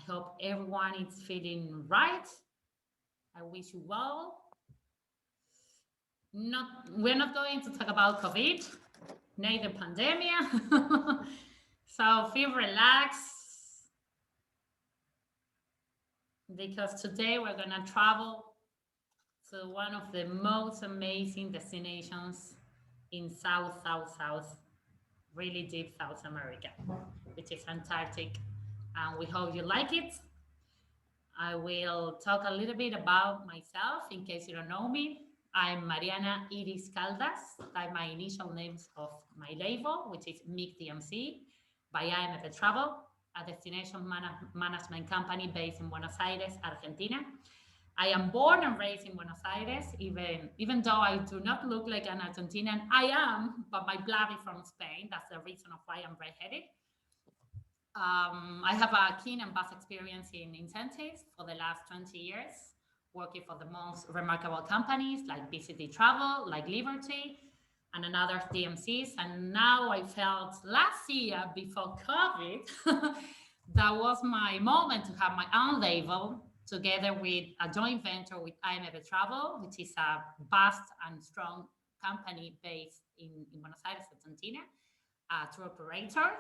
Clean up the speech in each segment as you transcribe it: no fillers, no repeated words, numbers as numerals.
I hope everyone is feeling right. I wish you well. Not, we're not going to talk about COVID, neither pandemic. So feel relaxed because today we're gonna travel to one of the most amazing destinations in South, really deep South America, which is Antarctic. And we hope you like it. I will talk a little bit about myself in case you don't know me. I'm Mariana Iris Caldas. That's my initial names of my label, which is MIG DMC by IMF Travel, a management company based in Buenos Aires, Argentina. I am born and raised in Buenos Aires, even though I do not look like an Argentinian. I am, but my blood is from Spain. That's the reason of why I'm redheaded. I have a keen and vast experience in incentives for the last 20 years, working for the most remarkable companies like BCT Travel, like Liberty, and another DMCs. And now I felt last year before COVID, that was my moment to have my own label together with a joint venture with IMF Travel, which is a vast and strong company based in Buenos Aires, Argentina, a tour operator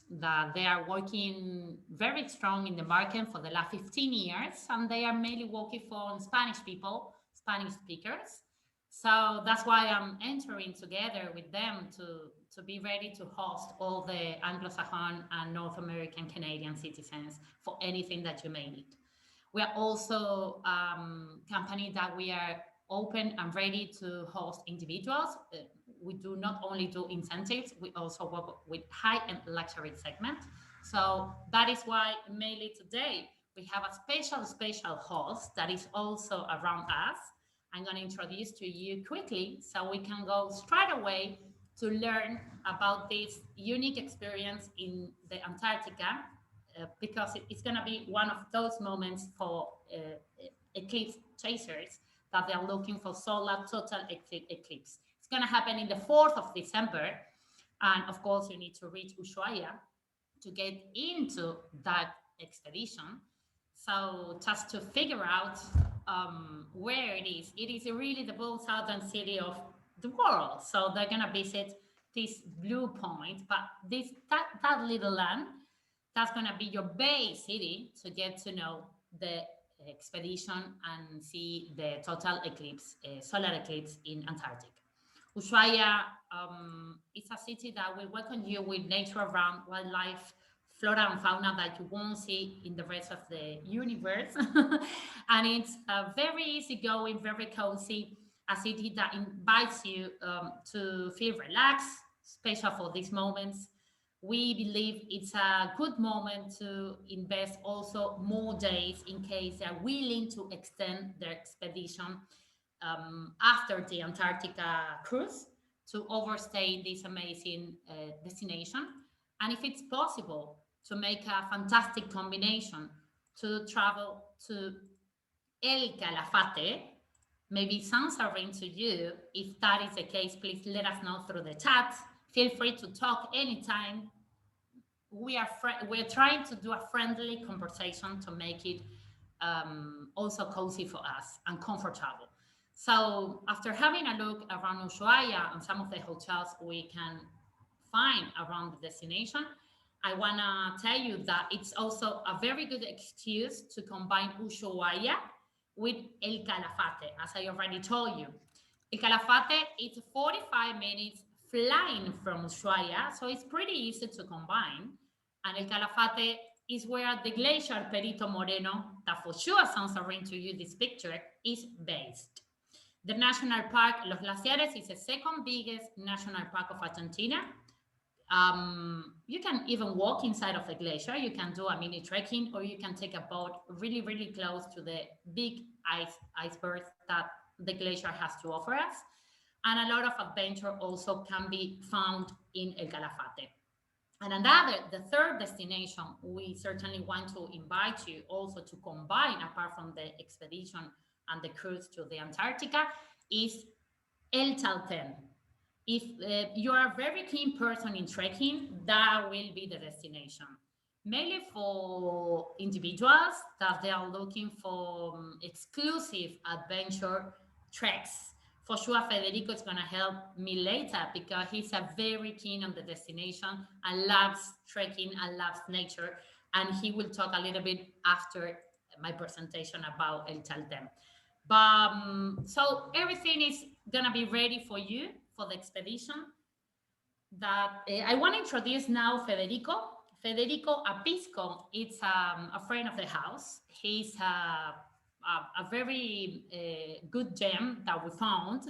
that they are working very strong in the market for the last 15 years, and they are mainly working for Spanish people, Spanish speakers. So that's why I'm entering together with them to be ready to host all the Anglo-Saxon and North American Canadian citizens for anything that you may need. We are also company that we are open and ready to host individuals. We do not only do incentives, we also work with high-end luxury segment. So that is why mainly today we have a special host that is also around us. I'm going to introduce to you quickly so we can go straight away to learn about this unique experience in the Antarctica, because it's going to be one of those moments for eclipse chasers that they're looking for solar total eclipse. It's going to happen in the 4th of December. And of course, you need to reach Ushuaia to get into that expedition. So just to figure out where it is really the most southern city of the world. So they're going to visit this blue point, but that little land, that's going to be your base city to get to know the expedition and see the total eclipse, solar eclipse in Antarctic. Ushuaia is a city that will welcome you with nature around, wildlife, flora and fauna that you won't see in the rest of the universe. And it's very easygoing, very cozy, a city that invites you to feel relaxed, special for these moments. We believe it's a good moment to invest also more days in case they're willing to extend their expedition after the Antarctica cruise to overstay this amazing destination. And if it's possible to make a fantastic combination to travel to El Calafate, maybe sounds a ring to you. If that is the case, please let us know through the chat. Feel free to talk anytime. We're trying to do a friendly conversation to make it also cozy for us and comfortable. So after having a look around Ushuaia and some of the hotels we can find around the destination, I want to tell you that it's also a very good excuse to combine Ushuaia with El Calafate, as I already told you. El Calafate is 45 minutes flying from Ushuaia, so it's pretty easy to combine. And El Calafate is where the glacier Perito Moreno, that for sure sounds a ring to you, this picture, is based. The national park Los Glaciares is the second biggest national park of Argentina. You can even walk inside of the glacier. You can do a mini trekking, or you can take a boat really close to the big icebergs that the glacier has to offer us. And a lot of adventure also can be found in El Calafate. And the third destination we certainly want to invite you also to combine, apart from the expedition and the cruise to the Antarctica, is El Chaltén. If you are a very keen person in trekking, that will be the destination. mainly for individuals that they are looking for exclusive adventure treks. For sure, Federico is going to help me later because he's a very keen on the destination and loves trekking and loves nature. And he will talk a little bit after my presentation about El Chaltén. But so everything is going to be ready for you for the expedition that I want to introduce now Federico. Federico Apisco is a friend of the house. He's a very good gem that we found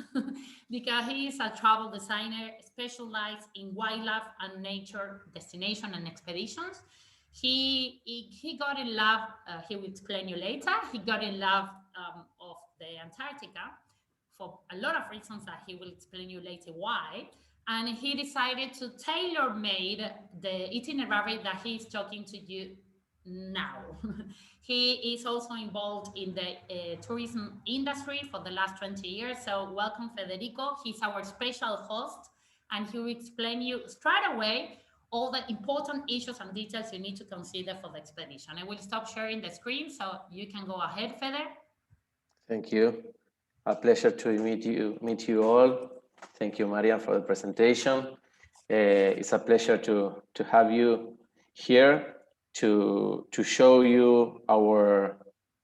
because he is a travel designer specialized in wildlife and nature destination and expeditions. He got in love. He will explain you later. He got in love of the Antarctica for a lot of reasons that he will explain you later why, and he decided to tailor made the itinerary that he's talking to you now. He is also involved in the tourism industry for the last 20 years. So welcome, Federico. He's our special host, and he will explain you straight away all the important issues and details you need to consider for the expedition. I will stop sharing the screen so you can go ahead, Fede. Thank you. A pleasure to meet you all. Thank you, Maria, for the presentation. It's a pleasure to have you here to show you our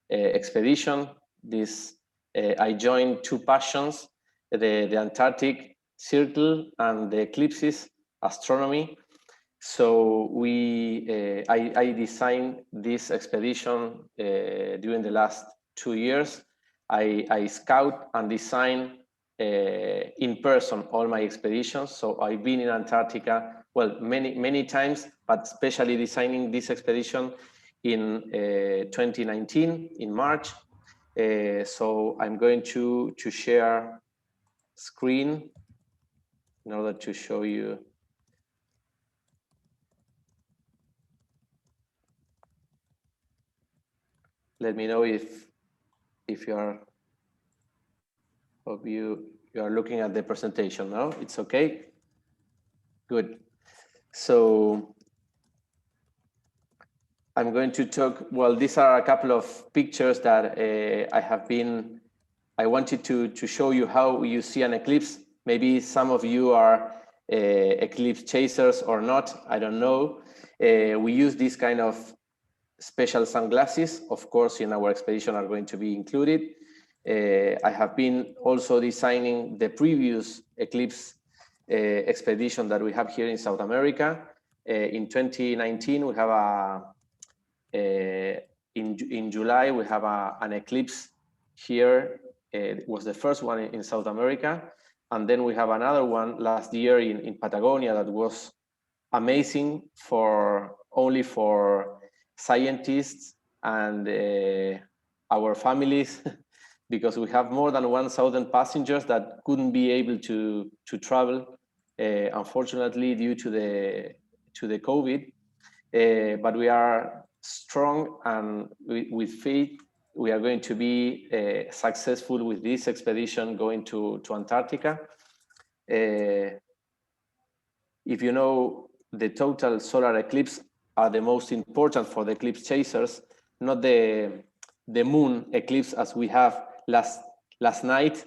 expedition. This I joined two passions: the Antarctic Circle and the Eclipses astronomy. So I designed this expedition during the last 2 years. I scout and design in person all my expeditions. So I've been in Antarctica, well, many times, but especially designing this expedition in 2019 in March. So I'm going to share screen in order to show you. Let me know if you are, hope you are looking at the presentation now. It's okay. Good. So I'm going to talk, well, these are a couple of pictures that I wanted to show you how you see an eclipse. Maybe some of you are eclipse chasers or not, I don't know. We use this kind of special sunglasses, of course, in our expedition are going to be included. I have been also designing the previous eclipse expedition that we have here in South America. In 2019, we have in July, we have an eclipse here. It was the first one in South America. And then we have another one last year in Patagonia that was amazing only for scientists and our families, because we have more than 1,000 passengers that couldn't be able to travel, unfortunately, due to the COVID. But we are strong, and with faith, we are going to be successful with this expedition going to Antarctica. If you know, the total solar eclipse are the most important for the eclipse chasers, not the moon eclipse as we have last night.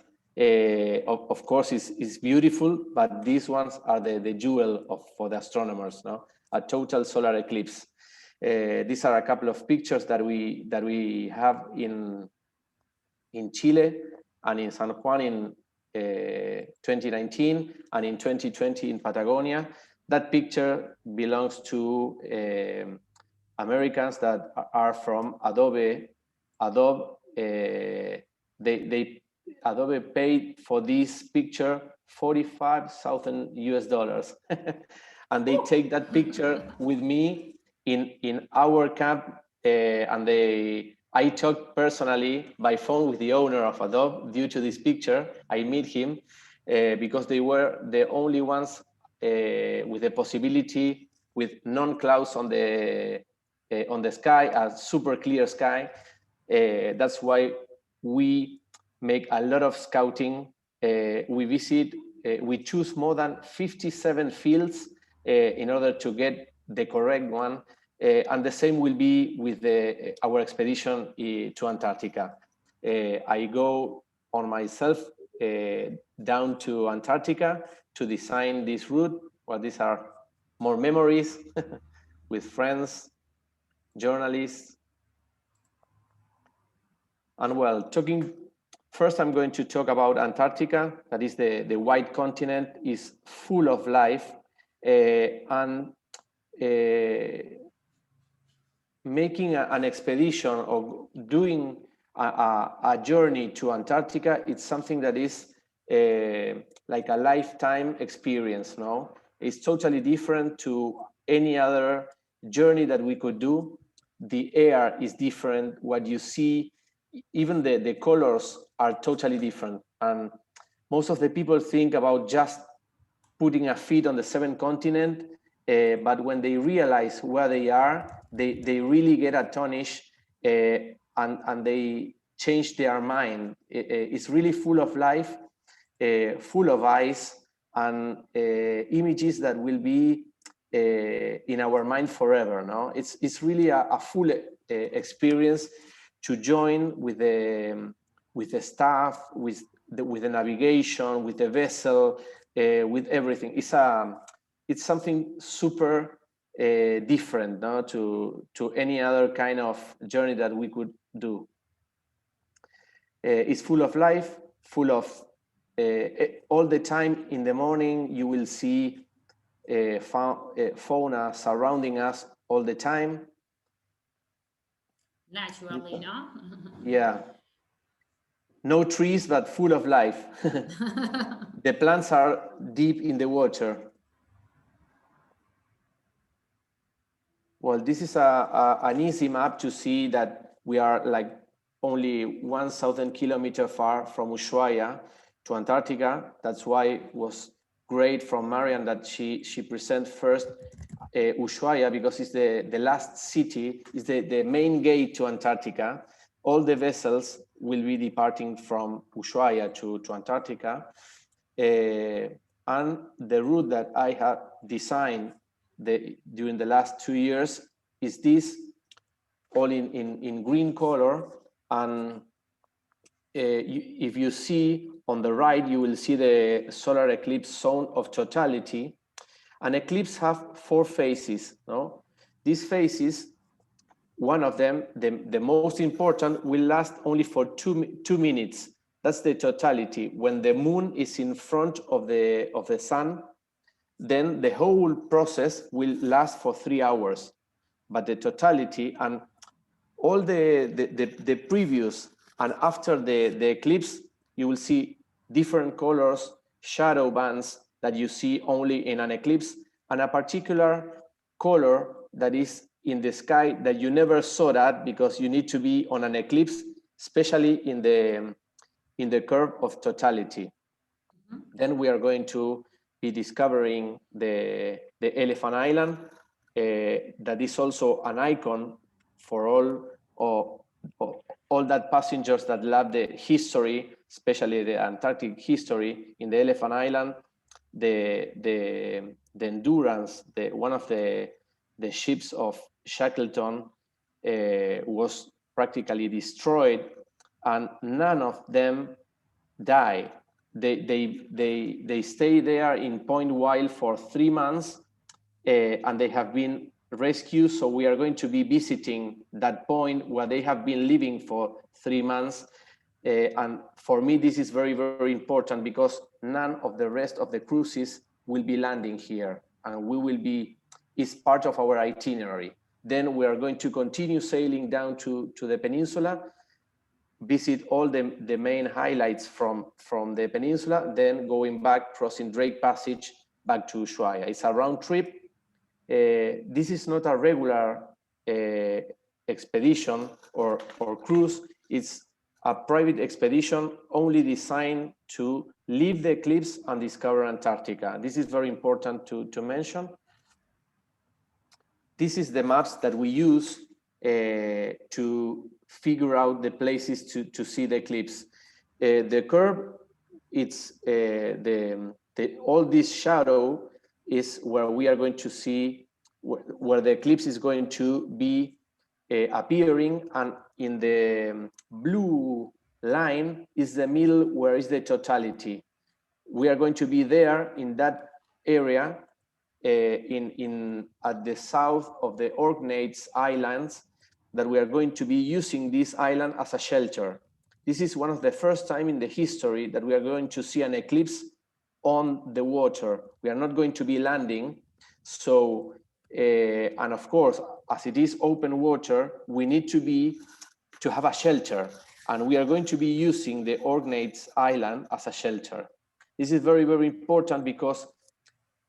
Of course, is beautiful, but these ones are the jewel for the astronomers. No, a total solar eclipse. These are a couple of pictures that we have in Chile and in San Juan in 2019 and in 2020 in Patagonia. That picture belongs to Americans that are from Adobe. Adobe paid for this picture $45,000 and they take that picture with me in our camp, and I talked personally by phone with the owner of Adobe due to this picture. I meet him because they were the only ones with the possibility with non-clouds on the sky, a super clear sky. That's why we make a lot of scouting. We choose more than 57 fields in order to get the correct one. And the same will be with our expedition to Antarctica. I go on myself down to Antarctica to design this route. Well, these are more memories with friends, journalists. And well, first I'm going to talk about Antarctica. That is the white continent, is full of life. And making an expedition or doing a journey to Antarctica, it's something that is like a lifetime experience, no? It's totally different to any other journey that we could do. The air is different, what you see, even the colors are totally different. And most of the people think about just putting a feet on the seventh continent, but when they realize where they are, they really get astonished and they change their mind. It's really full of life, full of ice, and images that will be in our mind forever. No, it's really a full experience to join with the staff, with the navigation, with the vessel, with everything. It's something super different, no, to any other kind of journey that we could do. It's full of life, full of all the time. In the morning, you will see fauna surrounding us all the time. Naturally, no? Yeah. No trees, but full of life. The plants are deep in the water. Well, this is an easy map to see that we are like only 1,000 kilometers far from Ushuaia to Antarctica. That's why it was great from Marian that she present first Ushuaia, because it's the last city, is the main gate to Antarctica. All the vessels will be departing from Ushuaia to Antarctica. And the route that I have designed during the last 2 years is this, all in green color. And if you see on the right, you will see the solar eclipse zone of totality. An eclipse have 4 phases. No, these phases, one of them, the most important, will last only for 2 minutes. That's the totality. When the moon is in front of the sun, then the whole process will last for 3 hours. But the totality and all the previous and after the eclipse, you will see different colors, shadow bands that you see only in an eclipse, and a particular color that is in the sky that you never saw that, because you need to be on an eclipse, especially in the curve of totality. Mm-hmm. Then we are going to be discovering the Elephant Island, that is also an icon for all that passengers that love the history, especially the Antarctic history. In the Elephant Island, the Endurance, one of the ships of Shackleton was practically destroyed, and none of them die. They stay there in Point Wild for 3 months, and they have been rescued. So we are going to be visiting that point where they have been living for 3 months. And for me, this is very, very important, because none of the rest of the cruises will be landing here, and it's part of our itinerary. Then we are going to continue sailing down to the peninsula, visit all the main highlights from the peninsula, then going back, crossing Drake Passage back to Ushuaia. It's a round trip. This is not a regular expedition or cruise. It's a private expedition only designed to leave the eclipse and discover Antarctica. This is very important to mention. This is the maps that we use to figure out the places to see the eclipse. The curve, it's all this shadow is where we are going to see where the eclipse is going to be appearing, and in the blue line is the middle where is the totality. We are going to be there in that area at the south of the Orkneys Islands, that we are going to be using this island as a shelter. This is one of the first time in the history that we are going to see an eclipse on the water. We are not going to be landing. So, and of course, as it is open water, we need to have a shelter. And we are going to be using the Orkneys Island as a shelter. This is very, very important because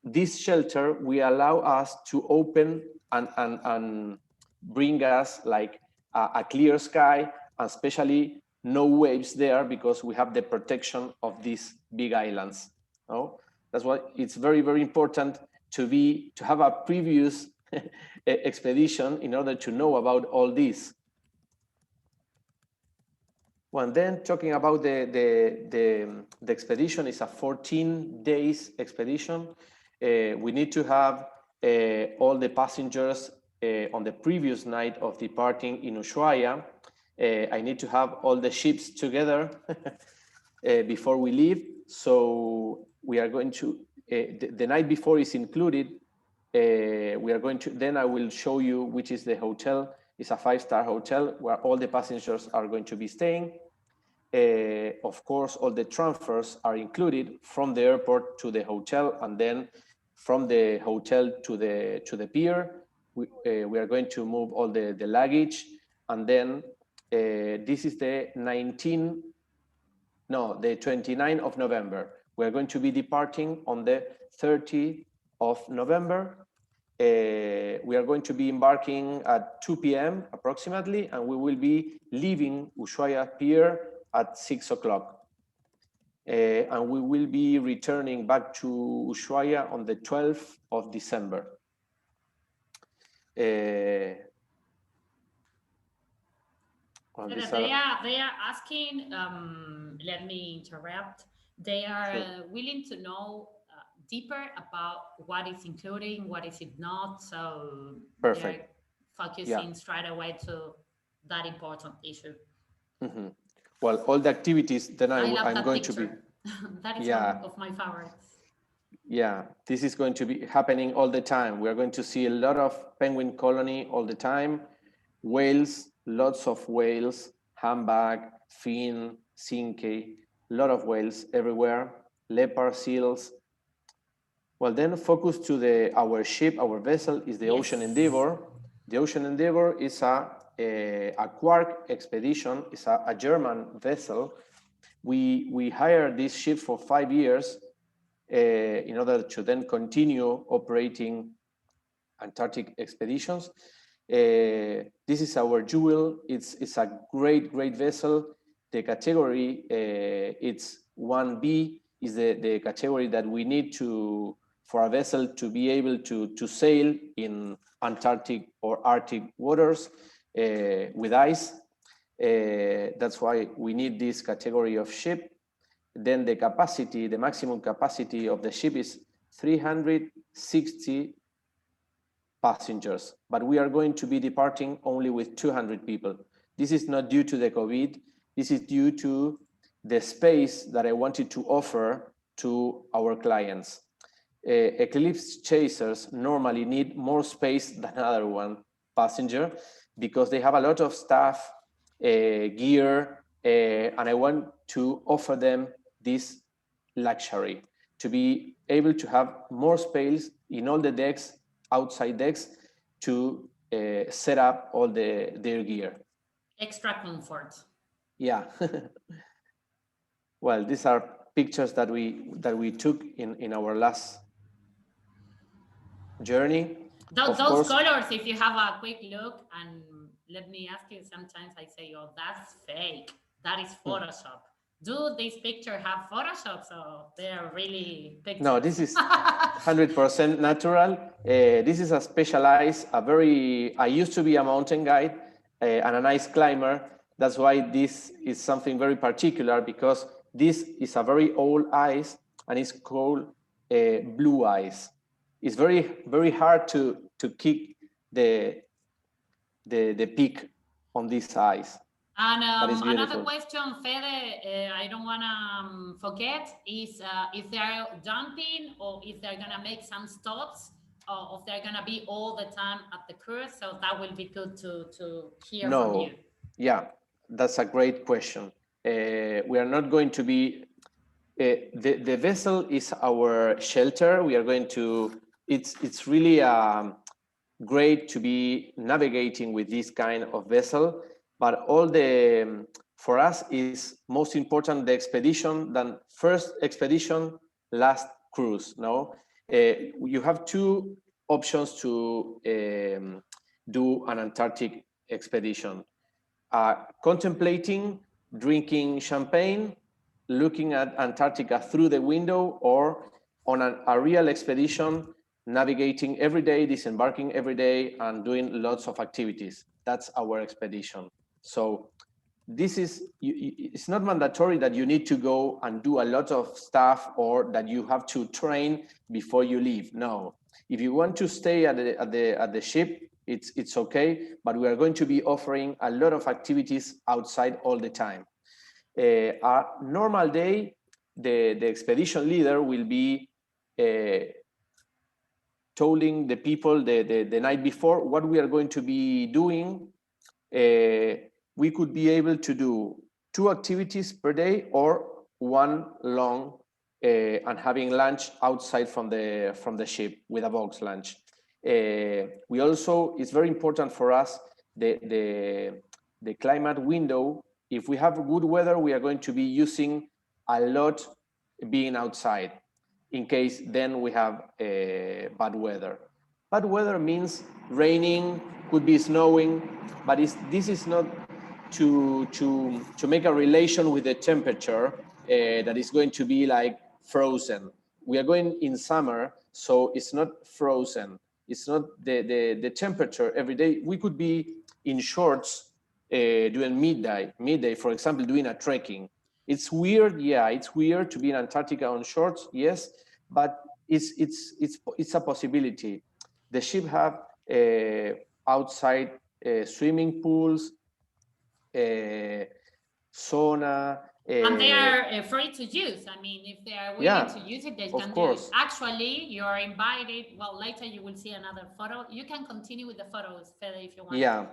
this shelter will allow us to open and bring us like a clear sky, and especially no waves there, because we have the protection of these big islands. No? That's why it's very, very important to have a previous expedition in order to know about all this. Well, then talking about the expedition, is a 14 days expedition. We need to have all the passengers on the previous night of departing in Ushuaia. I need to have all the ships together before we leave. So we are going to, the night before is included. We are going to, then I will show you which is the hotel. It's a 5-star hotel where all the passengers are going to be staying. Of course, all the transfers are included from the airport to the hotel, and then from the hotel to the pier. We are going to move all the luggage, and then this is the 29th of November. We are going to be departing on the 30th of November. We are going to be embarking at 2 p.m. approximately, and we will be leaving Ushuaia Pier at 6 o'clock. And we will be returning back to Ushuaia on the 12th of December. So they are asking, let me interrupt, they are willing to know deeper about what is including, what is it not. So perfect. They're focusing straight away to that important issue. Mm-hmm. Well, all the activities, then I'm going picture. to be. That is one of my favorites. Yeah, this is going to be happening all the time. We are going to see a lot of penguin colony all the time. Whales, lots of whales, humpback, fin, cinque, a lot of whales everywhere. Leopard, seals. Well, then focus to our ship, our vessel is the Ocean Endeavor. The Ocean Endeavor is a Quark expedition. It's a German vessel. We hired this ship for 5 years in order to then continue operating Antarctic expeditions. This is our jewel. It's a great vessel. The category, it's 1B, is the category that we need for a vessel to be able to sail in Antarctic or Arctic waters with ice. That's why we need this category of ship. Then the capacity, the maximum capacity of the ship is 360 passengers, but we are going to be departing only with 200 people. This is not due to the COVID. This is due to the space that I wanted to offer to our clients. Eclipse chasers normally need more space than another one passenger because they have a lot of stuff, gear, and I want to offer them this luxury to be able to have more space in all the decks, outside decks, to set up all their gear. Extra comfort. Yeah. Well, these are pictures that we took in our last journey. Those colors, if you have a quick look, and let me ask you, sometimes I say, oh, that's fake. That is Photoshop. Do these pictures have Photoshop? So they're really pictures. No, this is 100% natural. This is a specialized, I used to be a mountain guide and an ice climber. That's why this is something very particular, because this is a very old ice and it's called blue ice. It's very hard to to kick the peak on this ice. And That is another beautiful. question, Fede, I don't want to forget, is if they're jumping or if they're going to make some stops or if they're going to be all the time at the cruise. So that will be good to hear from you. Yeah, that's a great question. We are not going to be, the vessel is our shelter. We are going to, it's really great to be navigating with this kind of vessel, but all the, for us is most important the expedition than first expedition, last cruise, no? You have two options to do an Antarctic expedition. Contemplating, drinking champagne, looking at Antarctica through the window, or on a real expedition, navigating every day, disembarking every day, and doing lots of activities. That's our expedition. So this is, it's not mandatory that you need to go and do a lot of stuff or that you have to train before you leave. No, if you want to stay at the ship, it's okay, but we are going to be offering a lot of activities outside all the time. A normal day, the expedition leader will be telling the people the night before what we are going to be doing. We could be able to do 2 activities per day or 1 long and having lunch outside from the ship with a box lunch. We also, it's very important for us, the climate window. If we have good weather, we are going to be using a lot being outside. In case then we have bad weather. Bad weather means raining, could be snowing, but this is not to make a relation with the temperature that is going to be like frozen. We are going in summer, so it's not frozen. It's not the temperature every day. We could be in shorts during midday, for example, doing a trekking. It's weird, yeah, it's weird to be in Antarctica on shorts, yes, but it's a possibility. The ship have outside swimming pools, sauna. And they are free to use. I mean, if they are willing to use it, they can do it. Actually, you are invited. Well, later you will see another photo. You can continue with the photos, Fede, if you want. Yeah,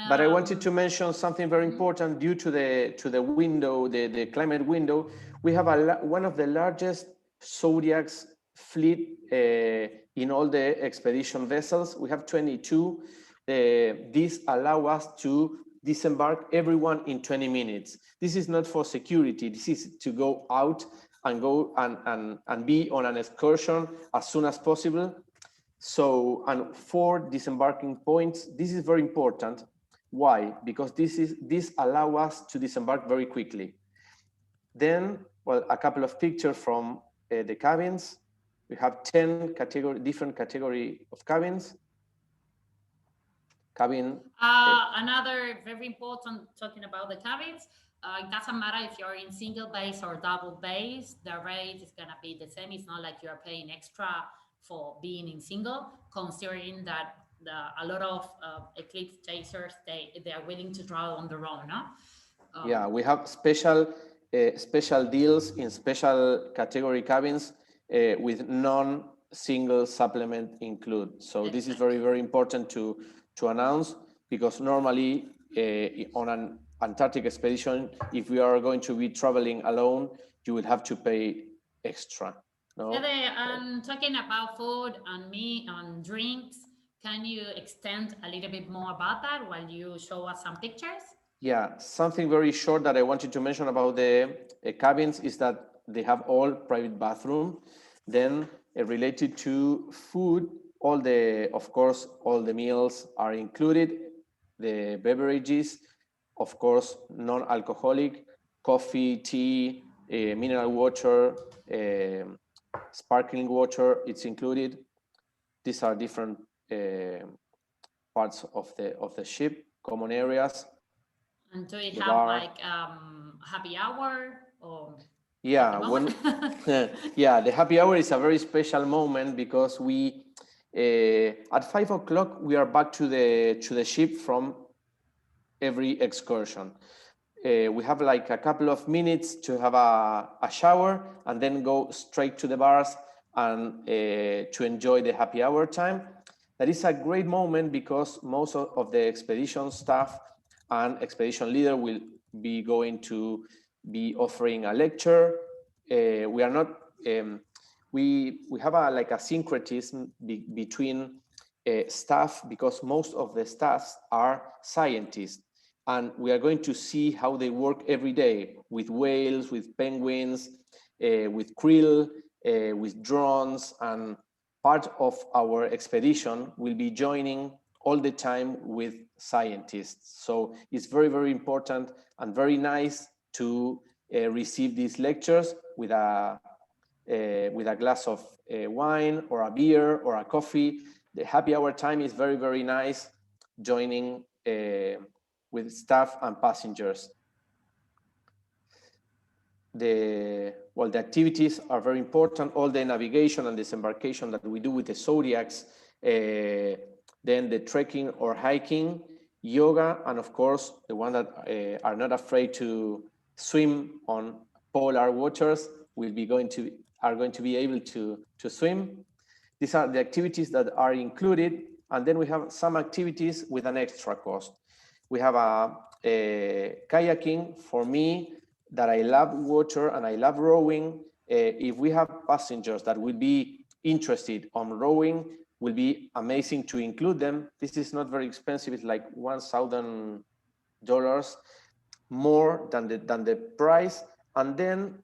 but I wanted to mention something very important due to the window, the climate window. We have one of the largest Zodiac's fleet in all the expedition vessels. We have 22. This allow us to disembark everyone in 20 minutes. This is not for security. This is to go out and go and be on an excursion as soon as possible. So, and 4 disembarking points. This is very important. Why? Because this allow us to disembark very quickly. Then, well, a couple of pictures from the cabins. We have 10 different category of cabins. Another very important, talking about the cabins, it doesn't matter if you're in single base or double base, the rate is going to be the same. It's not like you're paying extra for being in single, considering that a lot of Eclipse chasers, they are willing to draw on their own, no? Yeah, we have special deals in special category cabins with non-single supplement include. So this is very, very important to announce, because normally on an Antarctic expedition, if we are going to be traveling alone, you will have to pay extra. No? And talking about food and meat and drinks, can you extend a little bit more about that while you show us some pictures? Yeah, something very short that I wanted to mention about the cabins is that they have all private bathroom. Then related to food, of course, all the meals are included. The beverages, of course, non-alcoholic, coffee, tea, mineral water, sparkling water, it's included. These are different parts of the ship, common areas. And do you have like happy hour or? Yeah, yeah, the happy hour is a very special moment because we At 5 o'clock, we are back to the ship from every excursion. We have like a couple of minutes to have a shower and then go straight to the bars and to enjoy the happy hour time. That is a great moment because most of the expedition staff and expedition leader will be going to be offering a lecture. We are not, we have like a syncretism between staff because most of the staffs are scientists. And we are going to see how they work every day with whales, with penguins, with krill, with drones, and part of our expedition will be joining all the time with scientists. So it's very, very important and very nice to receive these lectures with a glass of wine or a beer or a coffee. The happy hour time is very, very nice, joining with staff and passengers. The activities are very important. All the navigation and disembarkation that we do with the Zodiacs, then the trekking or hiking, yoga, and of course, the one that are not afraid to swim on polar waters are going to be able to swim. These are the activities that are included, and then we have some activities with an extra cost. We have a kayaking. For me, that I love water and I love rowing. If we have passengers that will be interested on rowing, will be amazing to include them. This is not very expensive. It's like $1,000 more than the price. And then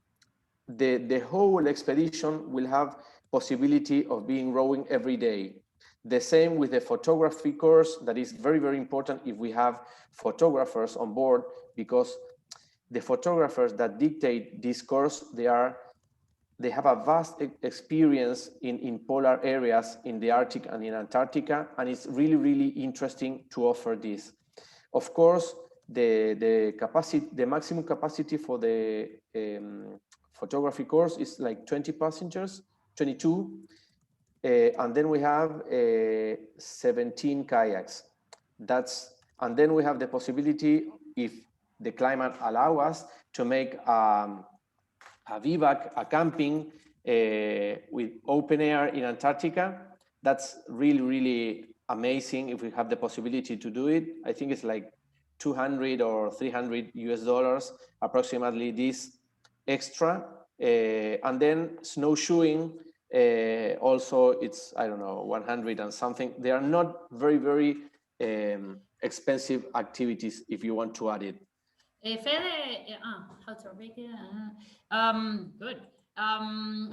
the whole expedition will have possibility of being rowing every day. The same with the photography course. That is very, very important if we have photographers on board, because the photographers that dictate this course, they have a vast experience in polar areas in the Arctic and in Antarctica, and it's really, really interesting to offer this. Of course, the maximum capacity for the photography course is like 20 passengers, 22. And then we have 17 kayaks. And then we have the possibility, if the climate allow us, to make a vivac, a camping with open air in Antarctica. That's really, really amazing if we have the possibility to do it. I think it's like 200 or 300 US dollars, approximately this extra. And then snowshoeing, also it's, I don't know, 100 and something. They are not very, very expensive activities if you want to add it. Fede, how to break it? Good.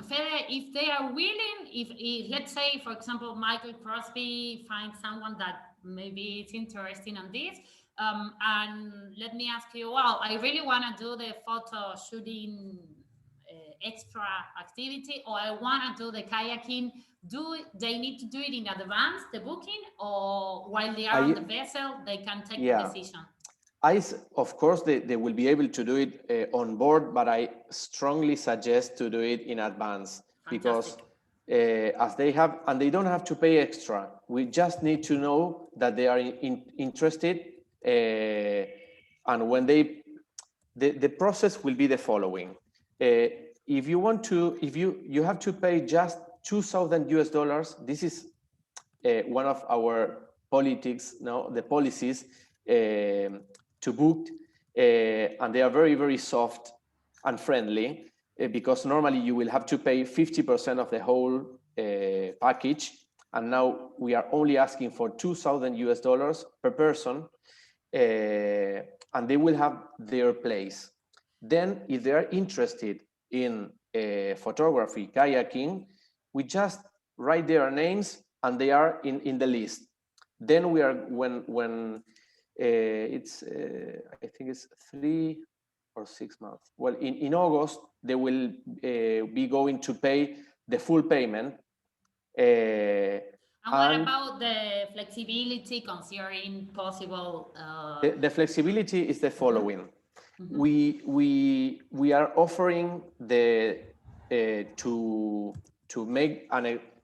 Fede, if they are willing, if let's say, for example, Michael Crosby finds someone that maybe it's interesting on this, and let me ask you, well, I really want to do the photo shooting extra activity, or I want to do the kayaking. Do they need to do it in advance, the booking, or while they are on the vessel, they can take the decision? Of course, they will be able to do it on board, but I strongly suggest to do it in advance. Fantastic. Because as they have, and they don't have to pay extra. We just need to know that they are interested, and when the process will be the following. If you want to, you have to pay just $2,000 US. This is one of our politics, the policies to book, and they are very, very soft and friendly, because normally you will have to pay 50% of the whole package, and now we are only asking for $2,000 US per person, and they will have their place. Then, if they are interested in photography, kayaking, we just write their names and they are in the list. Then we are, when it's, I think it's 3 or 6 months. Well, in August, they will be going to pay the full payment. And what about the flexibility considering possible? The flexibility is the following. Mm-hmm. We are offering to make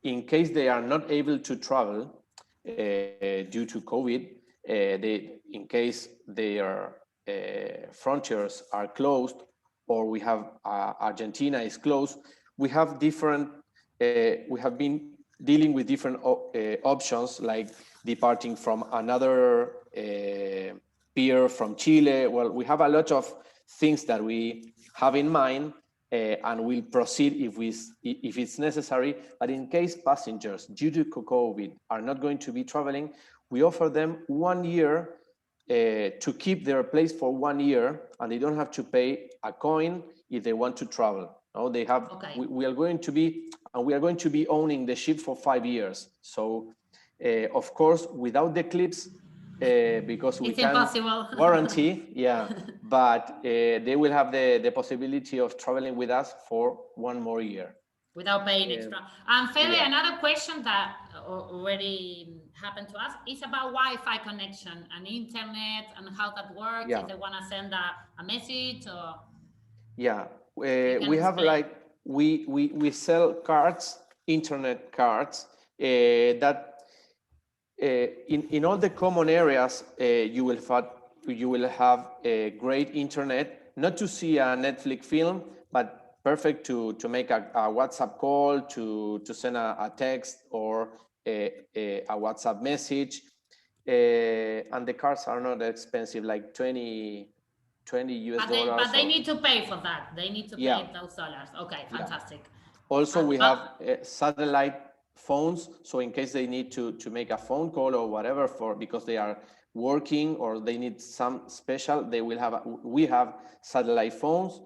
in case they are not able to travel due to COVID, in case their frontiers are closed, or we have Argentina is closed, we have been dealing with different options, like departing from another peer from Chile. Well, we have a lot of things that we have in mind, and we'll proceed if it's necessary. But in case passengers, due to COVID, are not going to be traveling, we offer them 1 year to keep their place for 1 year, and they don't have to pay a coin if they want to travel. No, they have. Okay. We are going to be owning the ship for 5 years. So, of course, without the Eclipse, because we it's can't impossible. warranty, yeah. But they will have the possibility of traveling with us for 1 more year. Without paying extra. And Fede, yeah. another question that already happened to us is about Wi-Fi connection and internet and how that works. Yeah. If they want to send a message or. Yeah, can we have explain. like we sell cards, internet cards that in all the common areas you will have a great internet, not to see a Netflix film, but perfect to make a WhatsApp call, to send a text or a WhatsApp message. And the cards are not expensive, like 20 US dollars. But they need to pay for that. They need to pay those dollars. Okay, fantastic. Yeah. Also, we have satellite phones, so in case they need to make a phone call or whatever, because they are working or they need some special, we have satellite phones,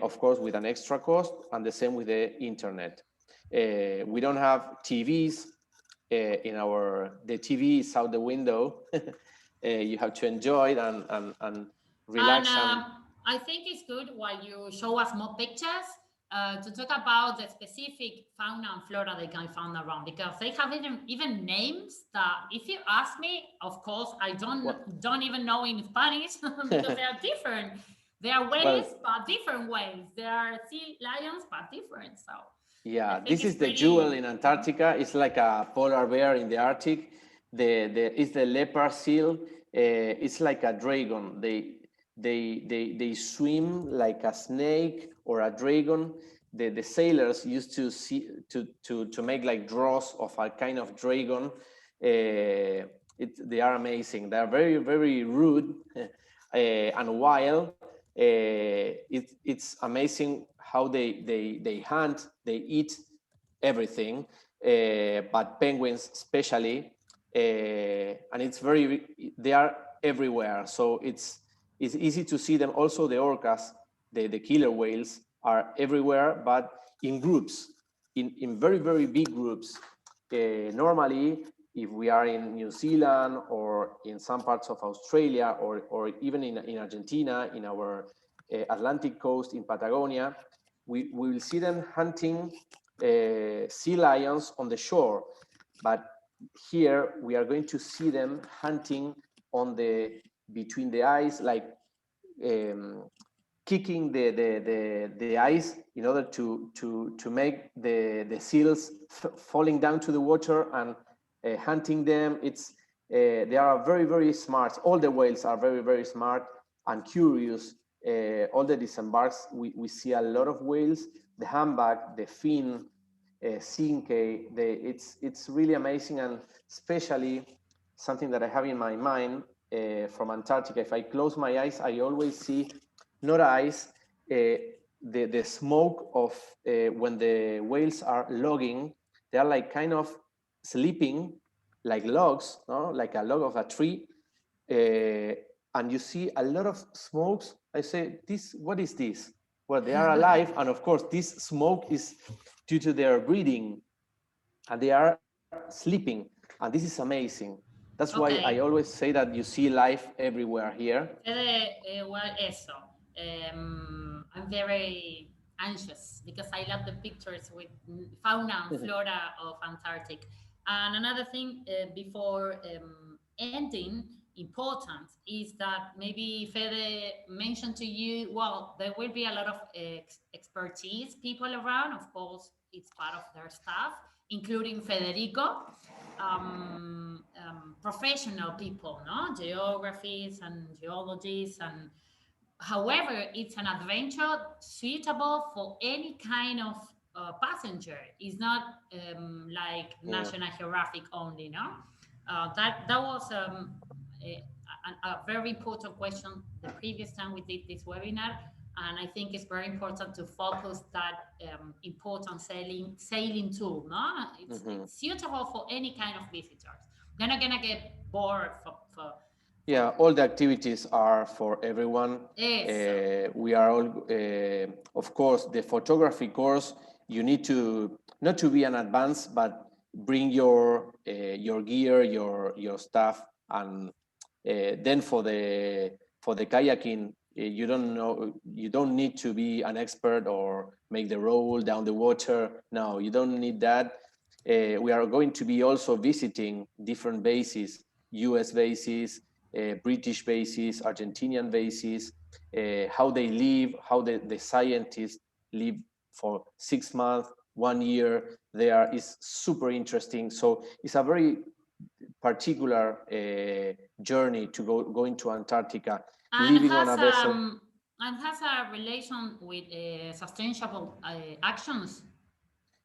of course, with an extra cost, and the same with the internet. We don't have TVs the TV is out the window. You have to enjoy it and relax. And I think it's good while you show us more pictures to talk about the specific fauna and flora they can find around, because they have even names that, if you ask me, of course, I don't even know in Spanish because they are different. They are whales, but different whales. They are sea lions, but different. So yeah, this is the jewel in Antarctica. It's like a polar bear in the Arctic. It's the leopard seal. It's like a dragon. They swim like a snake or a dragon. The sailors used to make like draws of a kind of dragon. They are amazing. They are very, very rude and wild. It's amazing how they hunt, they eat everything, but penguins especially, and they are everywhere. So it's easy to see them. Also, the orcas, the killer whales, are everywhere, but in groups, in very, very big groups. Normally, if we are in New Zealand or in some parts of Australia or even in Argentina, in our Atlantic coast in Patagonia, we will see them hunting sea lions on the shore. But here we are going to see them hunting between the ice, like kicking the ice in order to make the seals falling down to the water and hunting them. They are very, very smart. All the whales are very, very smart and curious. All the disembarks, we see a lot of whales. The humpback, the fin, cinque, it's really amazing, and especially something that I have in my mind from Antarctica. If I close my eyes, I always see, not ice, the smoke of when the whales are logging. They are like kind of sleeping like logs, no? Like a log of a tree, and you see a lot of smokes. I say, what is this? Well, they are alive, and of course, this smoke is due to their breathing, and they are sleeping, and this is amazing. That's why I always say that you see life everywhere here. Well, eso. I'm very anxious because I love the pictures with fauna and flora of Antarctic. And another thing before ending, important, is that maybe Fede mentioned to you, well, there will be a lot of expertise people around. Of course, it's part of their staff, including Federico, professional people, no, geographies and geologists, and however, it's an adventure suitable for any kind of passenger. It's not like Yeah. National Geographic only, no. That was a very important question the previous time we did this webinar, and I think it's very important to focus that important sailing tool. No, it's suitable for any kind of visitors. They're not gonna get bored for Yeah, all the activities are for everyone. We are all, of course, the photography course. You need to not to be an advanced, but bring your gear, your stuff, and then for the kayaking, you don't need to be an expert or make the roll down the water. No, you don't need that. We are going to be also visiting different bases, U.S. bases, British bases, Argentinian bases, how they live, how the scientists live for 6 months, 1 year there is super interesting. So it's a very particular journey to go into Antarctica, and living on a vessel. has a relation with sustainable actions.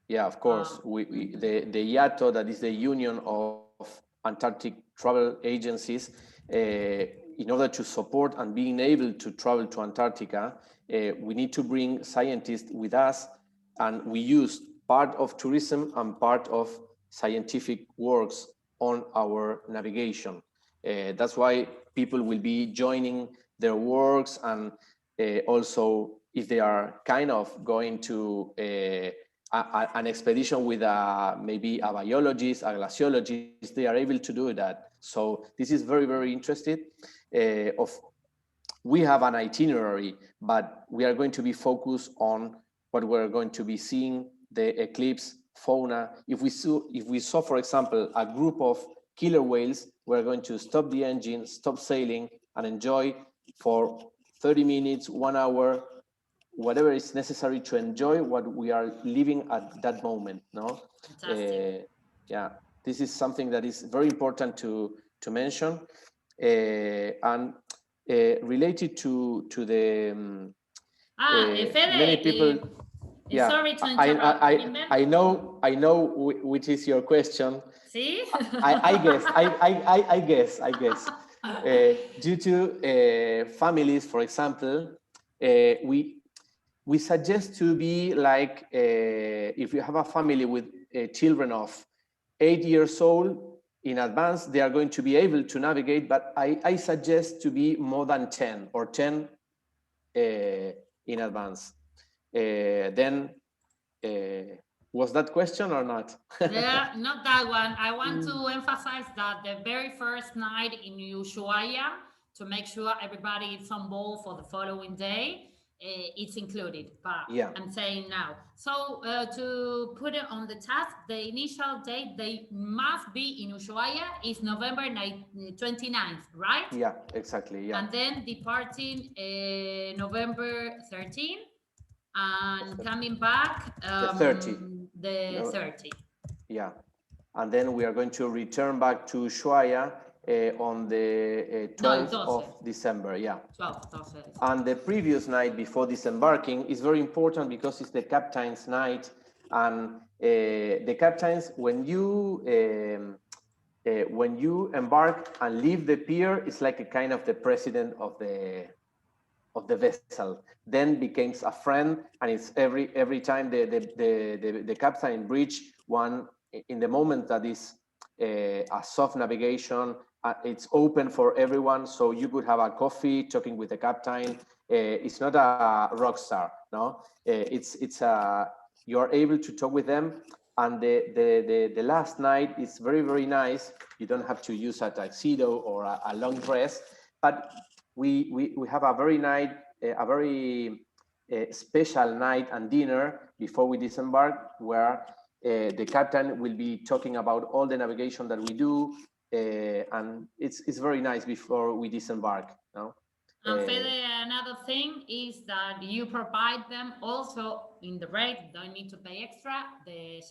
Yeah, of course. The IATO, that is the Union of Antarctic Travel Agencies, in order to support and being able to travel to Antarctica, we need to bring scientists with us, and we use part of tourism and part of scientific works on our navigation. That's why people will be joining their works, and also if they are kind of going to an expedition with maybe a biologist, a glaciologist, they are able to do that. So this is very, very interesting. We have an itinerary, but we are going to be focused on what we're going to be seeing, the eclipse fauna. If we saw, for example, a group of killer whales, we're going to stop the engine, stop sailing, and enjoy for 30 minutes, 1 hour, whatever is necessary to enjoy what we are living at that moment. No, yeah, this is something that is very important to mention, and related to the many people. Yeah, sorry to interrupt. I know which is your question. See, I guess. Due to families, for example, we suggest to be like, if you have a family with children of 8 years old, in advance, they are going to be able to navigate, but I suggest to be more than 10 or 10 in advance. Then, was that question or not? yeah, not that one. I want to emphasize that the very first night in Ushuaia, to make sure everybody is on board for the following day, it's included. But Yeah. I'm saying now. So to put it on the task, the initial date they must be in Ushuaia is November 29th, right? Yeah, exactly. Yeah. And then departing November 13th and coming back The 30. the 30. Yeah. And then we are going to return back to Ushuaia on the 12th of December. Yeah. 12th. And the previous night before disembarking is very important because it's the captain's night. And the captains, when you embark and leave the pier, it's like a kind of the president of the vessel. Then becomes a friend, and it's every time the captain in bridge one in the moment that is a soft navigation. It's open for everyone, so you could have a coffee talking with the captain. It's not a rock star, no. It's you are able to talk with them, and the last night is very, very nice. You don't have to use a tuxedo or a long dress, but we have a very special night and dinner before we disembark, where the captain will be talking about all the navigation that we do, and it's very nice before we disembark. No? And Fede, another thing is that you provide them also in the rate, don't need to pay extra, the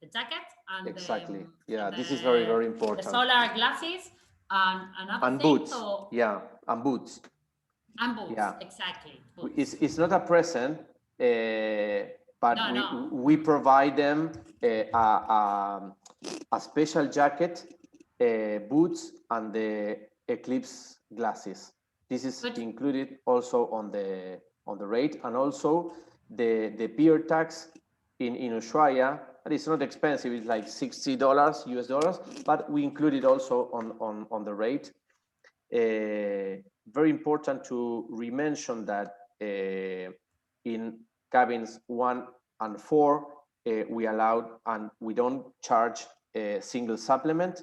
jacket, and exactly. Yeah, this is very, the, very the important. solar glasses, and another And thing, boots. or Yeah, and boots. and boots, Yeah. exactly. Boots. It's not a present, but No, we no. we provide them a special jacket, boots, and the Eclipse glasses. This is But included also on the rate, and also the peer tax in Ushuaia. And it's not expensive; it's like $60 US, but we include it also on the rate. Very important to re-mention that in cabins 1 and 4, we allowed and we don't charge a single supplement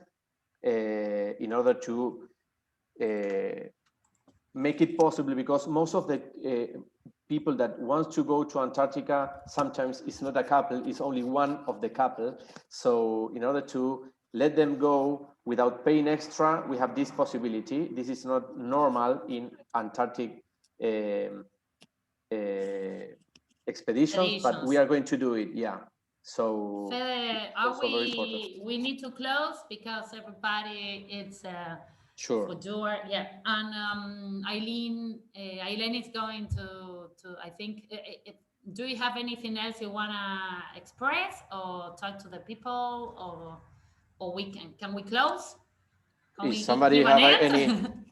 in order to make it possible, because most of the people that wants to go to Antarctica, sometimes it's not a couple, it's only one of the couple. So in order to let them go without paying extra, we have this possibility. This is not normal in Antarctic expeditions, but we are going to do it. Yeah. So Fede, also very important. we need to close because everybody it's Sure. for sure. Yeah, and Eileen is going to I think. Do you have anything else you wanna express or talk to the people, or we can we close? Can If we somebody give an have any, end?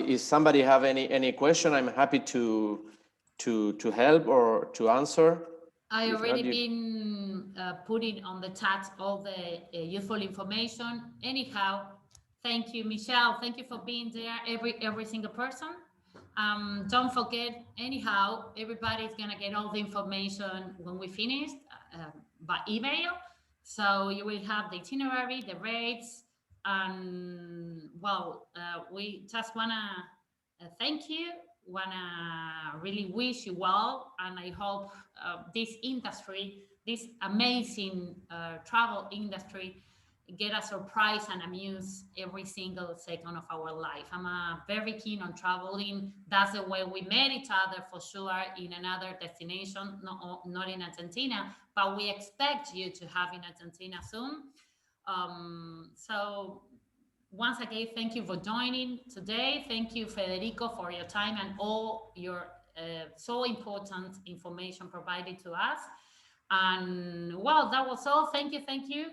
if somebody have any question, I'm happy to help or to answer. I If already not, you, been putting on the chat all the useful information. Anyhow, thank you, Michelle. Thank you for being there. Every single person. Don't forget. Anyhow, everybody's gonna get all the information when we finish by email. So you will have the itinerary, the rates, and well, we just wanna thank you. Wanna really wish you well, and I hope this industry, this amazing travel industry, get a surprise and amuse every single second of our life. I'm very keen on traveling. That's the way we met each other for sure in another destination, not in Argentina, but we expect you to have in Argentina soon. So once again, thank you for joining today. Thank you, Federico, for your time and all your so important information provided to us. And well, that was all. Thank you, thank you.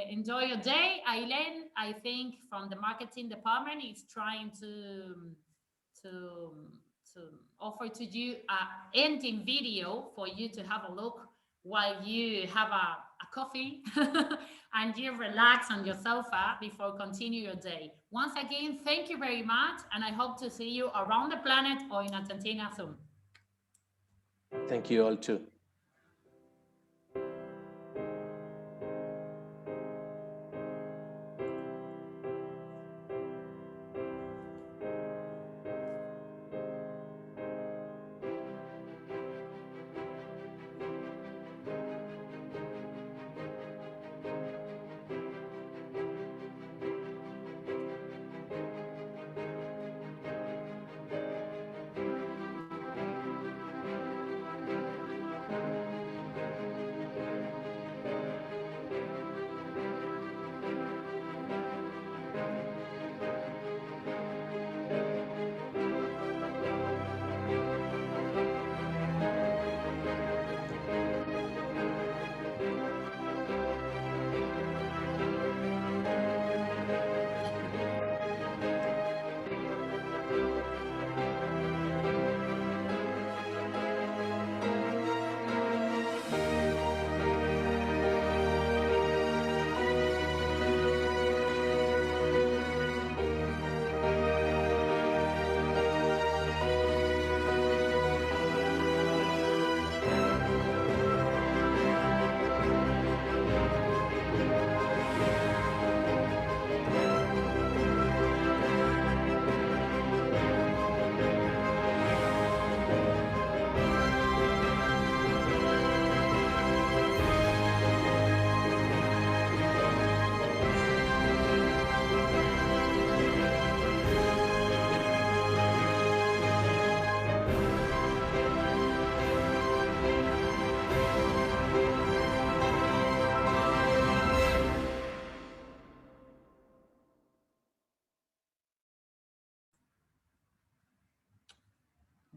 Enjoy your day. Aileen, I think from the marketing department, is trying to to offer to you a ending video for you to have a look while you have a coffee and you relax on your sofa before continue your day. Once again, thank you very much, and I hope to see you around the planet or in Argentina soon. thank you all too.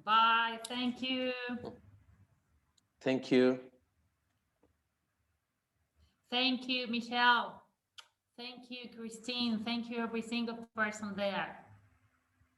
Bye. Thank you. Thank you. Thank you, Michelle. Thank you, Christine. Thank you, every single person there.